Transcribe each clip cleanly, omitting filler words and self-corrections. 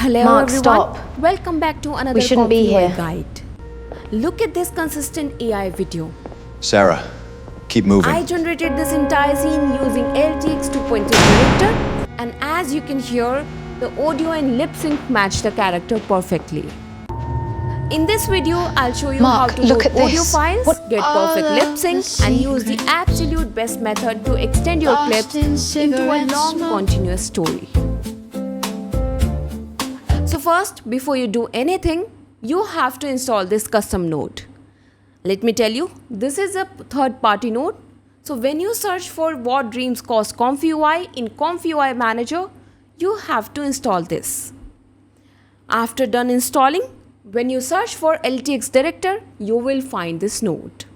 Hello Mark, everyone. stop. Welcome back to another We shouldn't be ComfyUI here. guide. Look at this consistent AI video. Sarah, keep moving. I generated this entire scene using LTX 2.3 Director, and as you can hear, the audio and lip sync match the character perfectly. In this video, I'll show you Mark, how to look load at audio this. files, What get are perfect the lip sync, and use the absolute best method to extend your clips into a long continuous story. So first, before you do anything, you have to install this custom node. Let me tell you, this is a third-party node. So when you search for WhatDreamsCost-ComfyUI in ComfyUI Manager, you have to install this. After done installing, when you search for LTX Director, you will find this node.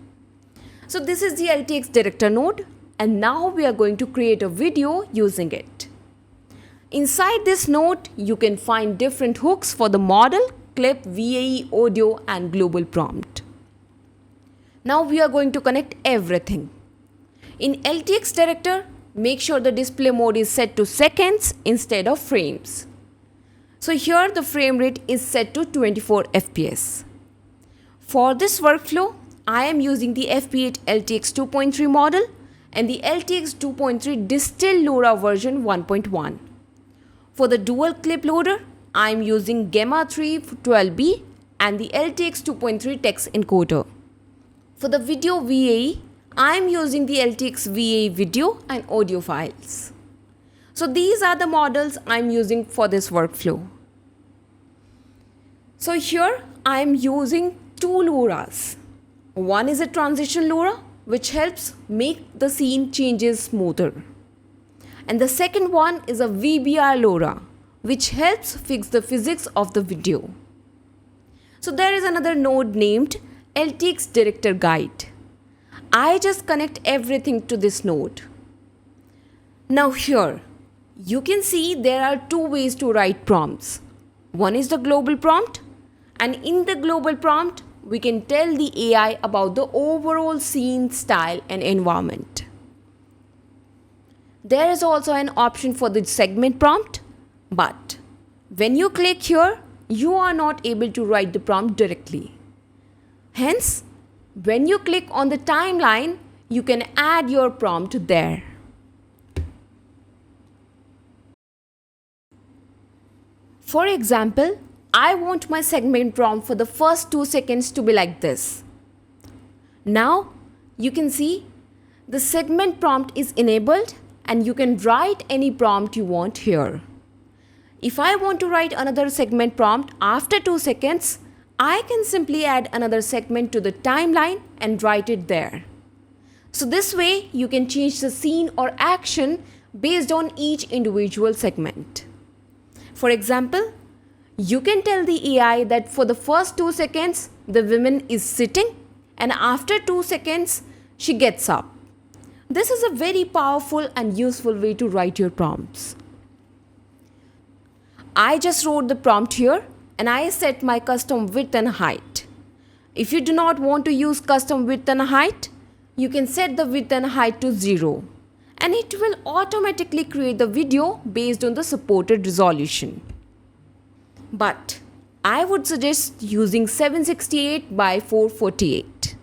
So this is the LTX Director node, and now we are going to create a video using it. Inside this node, you can find different hooks for the model, clip, VAE, audio, and global prompt. Now we are going to connect everything. In LTX Director, make sure the display mode is set to seconds instead of frames. So here the frame rate is set to 24 FPS. For this workflow, I am using the FP8 LTX 2.3 model and the LTX 2.3 Distilled LoRA version 1.1. For the dual clip loader, I am using Gemma 312B and the LTX 2.3 text encoder. For the video VAE, I am using the LTX VAE video and audio files. So these are the models I am using for this workflow. So here I am using two LoRas. One is a transition LoRa, which helps make the scene changes smoother. And the second one is a VBR LoRa, which helps fix the physics of the video. So there is another node named LTX Director Guide. I just connect everything to this node. Now here, you can see there are two ways to write prompts. One is the global prompt, and in the global prompt, we can tell the AI about the overall scene style and environment. There is also an option for the segment prompt, but when you click here, you are not able to write the prompt directly. Hence, when you click on the timeline, you can add your prompt there. For example, I want my segment prompt for the first 2 seconds to be like this. Now, you can see the segment prompt is enabled and you can write any prompt you want here. If I want to write another segment prompt after 2 seconds, I can simply add another segment to the timeline and write it there. So this way you can change the scene or action based on each individual segment. For example, you can tell the AI that for the first 2 seconds, the woman is sitting and after 2 seconds, she gets up. This is a very powerful and useful way to write your prompts. I just wrote the prompt here and I set my custom width and height. If you do not want to use custom width and height, you can set the width and height to 0 and it will automatically create the video based on the supported resolution. But I would suggest using 768 by 448.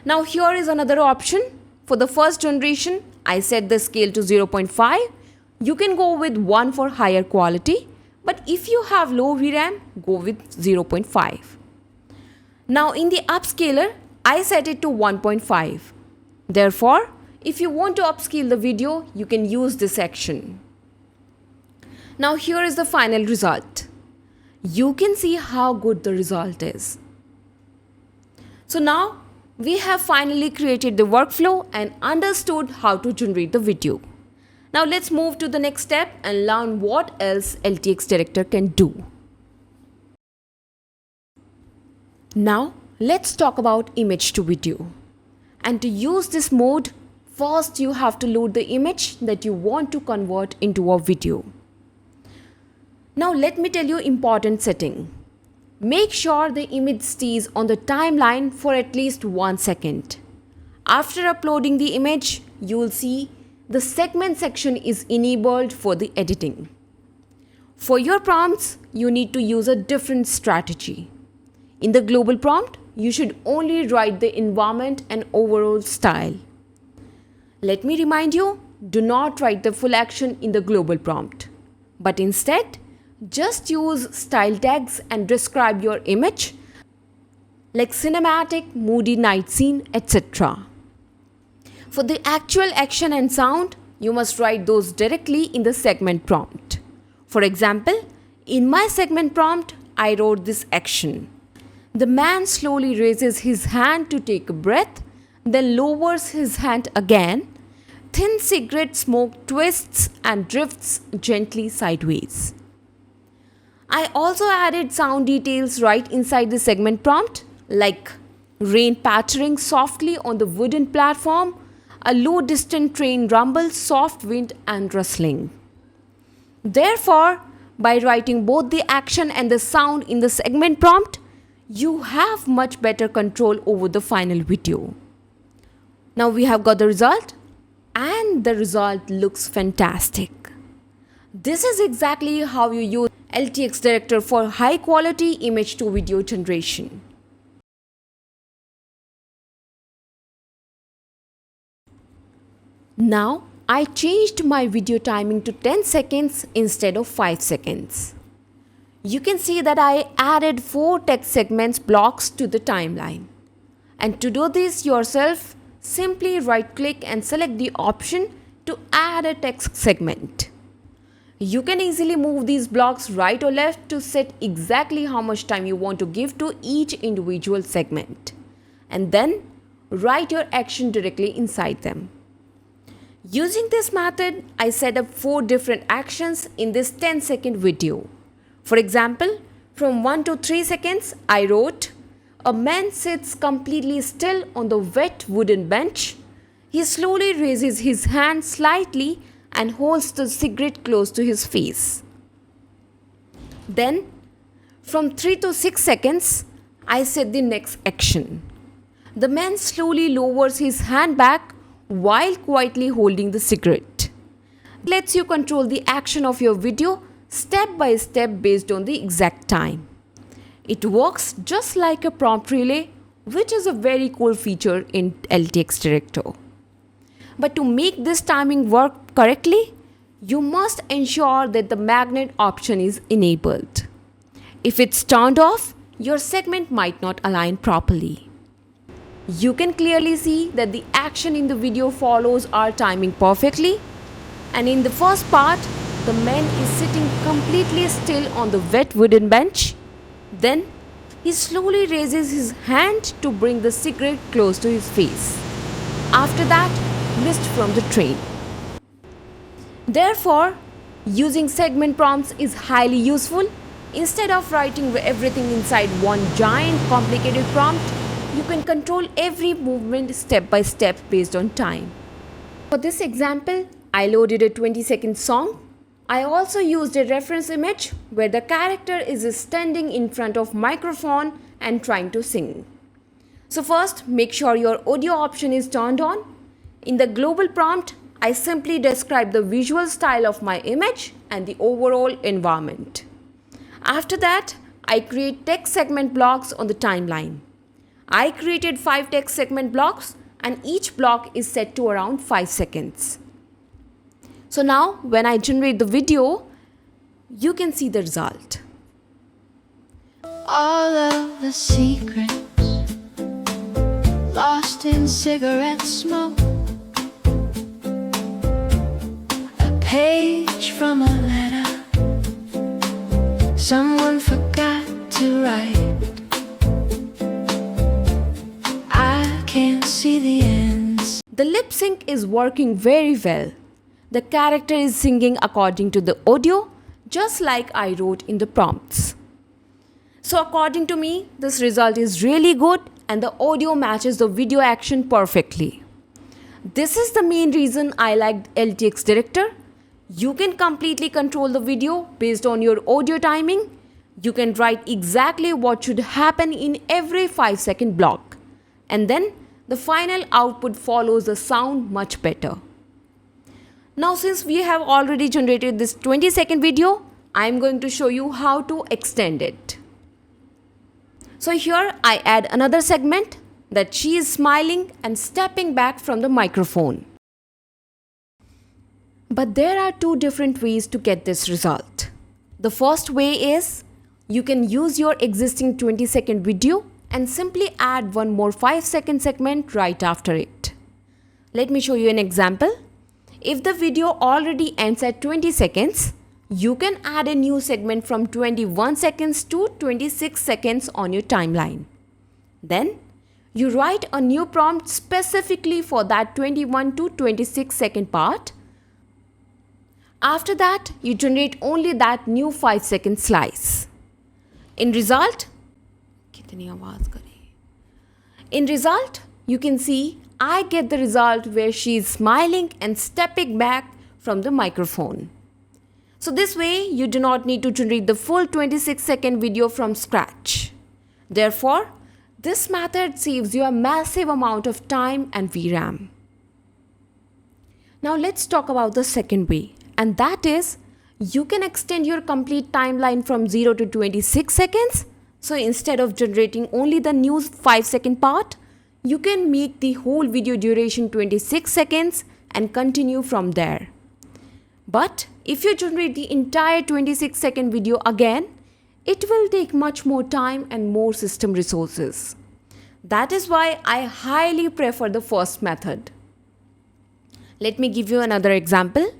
Now here is another option. For the first generation, I set the scale to 0.5. You can go with 1 for higher quality. But if you have low VRAM, go with 0.5. Now in the upscaler, I set it to 1.5. Therefore, if you want to upscale the video, you can use this section. Now here is the final result. You can see how good the result is. So now we have finally created the workflow and understood how to generate the video. Now let's move to the next step and learn what else LTX Director can do. Now let's talk about image to video. And to use this mode, first you have to load the image that you want to convert into a video. Now let me tell you important setting. Make sure the image stays on the timeline for at least 1 second. After uploading the image, you will see the segment section is enabled for the editing. For your prompts, you need to use a different strategy. In the global prompt, you should only write the environment and overall style. Let me remind you, do not write the full action in the global prompt, but instead, just use style tags and describe your image like cinematic, moody night scene, etc. For the actual action and sound, you must write those directly in the segment prompt. For example, in my segment prompt, I wrote this action. The man slowly raises his hand to take a breath, then lowers his hand again. Thin cigarette smoke twists and drifts gently sideways. I also added sound details right inside the segment prompt, like rain pattering softly on the wooden platform, a low distant train rumble, soft wind and rustling. Therefore, by writing both the action and the sound in the segment prompt, you have much better control over the final video. Now we have got the result, and the result looks fantastic. This is exactly how you use LTX Director for high quality image to video generation. Now I changed my video timing to 10 seconds instead of 5 seconds. You can see that I added 4 text segments blocks to the timeline. And to do this yourself, simply right click and select the option to add a text segment. You can easily move these blocks right or left to set exactly how much time you want to give to each individual segment. And then write your action directly inside them. Using this method, I set up 4 different actions in this 10-second video. For example, from 1 to 3 seconds, I wrote, a man sits completely still on the wet wooden bench. He slowly raises his hand slightly and holds the cigarette close to his face. Then, from 3 to 6 seconds, I set the next action. The man slowly lowers his hand back while quietly holding the cigarette. It lets you control the action of your video step by step based on the exact time. It works just like a prompt relay, which is a very cool feature in LTX Director. But to make this timing work correctly, you must ensure that the magnet option is enabled. If it's turned off, your segment might not align properly. You can clearly see that the action in the video follows our timing perfectly. And in the first part, the man is sitting completely still on the wet wooden bench. Then, he slowly raises his hand to bring the cigarette close to his face. After that, mist from the train. Therefore, using segment prompts is highly useful. Instead of writing everything inside one giant complicated prompt, you can control every movement step by step based on time. For this example, I loaded a 20-second song. I also used a reference image where the character is standing in front of microphone and trying to sing. So first, make sure your audio option is turned on. In the global prompt, I simply describe the visual style of my image and the overall environment. After that, I create text segment blocks on the timeline. I created 5 text segment blocks and each block is set to around 5 seconds. So now when I generate the video, you can see the result. All of the secrets lost in cigarette smoke. A page from a letter someone forgot to write. I can't see the ends. The lip sync is working very well. The character is singing according to the audio, just like I wrote in the prompts. So according to me, this result is really good and the audio matches the video action perfectly. This is the main reason I liked LTX Director. You can completely control the video based on your audio timing. You can write exactly what should happen in every 5-second block. And then the final output follows the sound much better. Now since we have already generated this 20-second video, I'm going to show you how to extend it. So here I add another segment that she is smiling and stepping back from the microphone. But there are two different ways to get this result. The first way is you can use your existing 20-second video and simply add one more 5-second segment right after it. Let me show you an example. If the video already ends at 20 seconds, you can add a new segment from 21 seconds to 26 seconds on your timeline. Then, you write a new prompt specifically for that 21 to 26 second part. After that, you generate only that new 5-second slice. In result, you can see I get the result where she is smiling and stepping back from the microphone. So this way, you do not need to generate the full 26-second video from scratch. Therefore, this method saves you a massive amount of time and VRAM. Now let's talk about the second way, and that is you can extend your complete timeline from 0 to 26 seconds. So instead of generating only the new 5-second part, you can make the whole video duration 26 seconds and continue from there. But if you generate the entire 26-second video again, it will take much more time and more system resources. That is why I highly prefer the first method. Let me give you another example.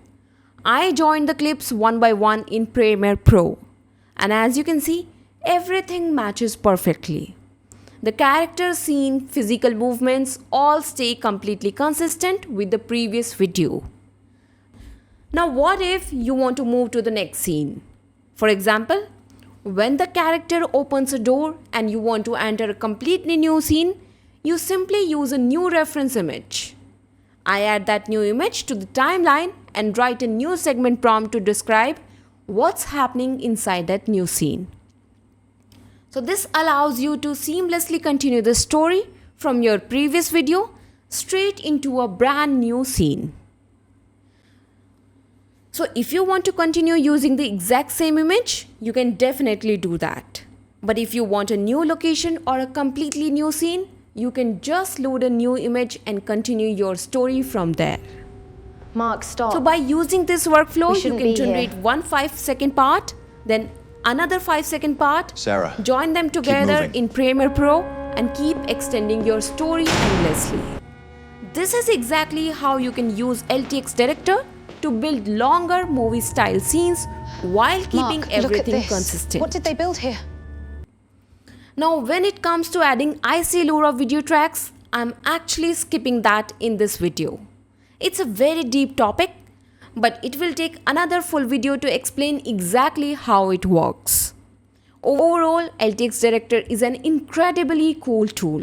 I joined the clips one by one in Premiere Pro, and as you can see, everything matches perfectly. The character scene, physical movements all stay completely consistent with the previous video. Now what if you want to move to the next scene? For example, when the character opens a door and you want to enter a completely new scene, you simply use a new reference image. I add that new image to the timeline and write a new segment prompt to describe what's happening inside that new scene. So this allows you to seamlessly continue the story from your previous video straight into a brand new scene. So if you want to continue using the exact same image, you can definitely do that. But if you want a new location or a completely new scene, you can just load a new image and continue your story from there. Mark, stop. So by using this workflow, you shouldn't can be generate here. one 5-second part, then another 5-second part, Sarah, join them together moving. in Premiere Pro and keep extending your story endlessly. This is exactly how you can use LTX Director to build longer movie-style scenes while keeping Mark, everything look at this. consistent. What did they build here? Now, when it comes to adding IT LoRA video tracks, I'm actually skipping that in this video. It's a very deep topic, but it will take another full video to explain exactly how it works. Overall, LTX Director is an incredibly cool tool.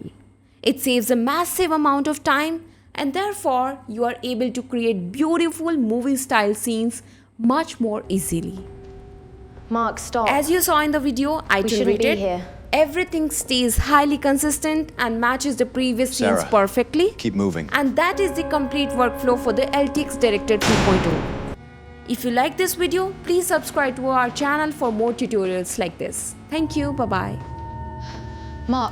It saves a massive amount of time, and therefore you are able to create beautiful movie-style scenes much more easily. Mark, stop. As you saw in the video I We shouldn't be generated, here. everything stays highly consistent and matches the previous scenes Sarah, perfectly. keep moving. And that is the complete workflow for the LTX Director 2.0. If you like this video, please subscribe to our channel for more tutorials like this. Thank you. Bye-bye. Mark.